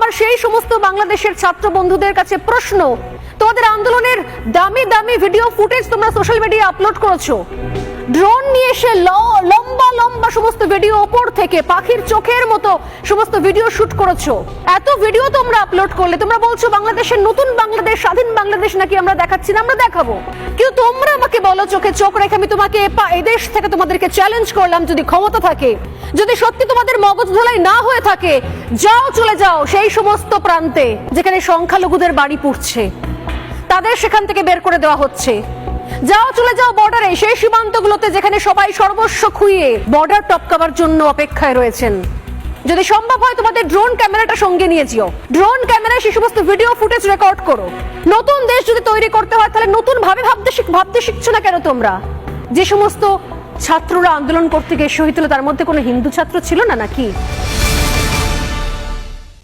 আমার সেই সমস্ত বাংলাদেশের ছাত্র বন্ধুদের কাছে প্রশ্ন, তোমাদের আন্দোলনের দামি দামি ভিডিও ফুটেজ তোমরা সোশ্যাল মিডিয়ায় আপলোড করেছো, ড্রোন নিয়ে এসে লম্বা লম্বা সমস্ত ভিডিও ওপর থেকে পাখির চোখের মতো সমস্ত ভিডিও শুট করেছো। এত ভিডিও তোমরা আপলোড করলে তোমরা বলছো বাংলাদেশের নতুন বাংলাদেশ, স্বাধীন বাংলাদেশ নাকি আমরা দেখাচ্ছি না, আমরা দেখাবো। কিন্তু তোমরা আমাকে বলো, চোখে চোখ রেখে আমি তোমাকে এই দেশ থেকে তোমাদেরকে চ্যালেঞ্জ করলাম, যদি ক্ষমতা থাকে, যদি সত্যি তোমাদের মগজ ধোলাই না হয়ে থাকে, যাও, চলে যাও সেই সমস্ত প্রান্তে যেখানে সংখ্যালঘুদের বাড়ি পুড়ছে, তাদের সেখান থেকে বের করে দেওয়া হচ্ছে। যাও, চলে যাও বর্ডারে, সেই সীমান্তগুলোতে যেখানে সবাই সর্বস্ব খুইয়ে বর্ডার টপকাবার জন্য অপেক্ষায় রয়েছেন। যদি সম্ভব হয় তোমাদের ড্রোন ক্যামেরাটা সঙ্গে নিয়ে যেও, ড্রোন ক্যামেরায় সেই সমস্ত ভিডিও ফুটেজ রেকর্ড করো। নতুন দেশ যদি তৈরি করতে হয় তাহলে নতুন ভাবে ভাবতে শিখছো না কেন তোমরা? যে সমস্ত ছাত্ররা আন্দোলন করতে গিয়ে শহীদ হলো তার মধ্যে কোনো হিন্দু ছাত্র ছিল না নাকি?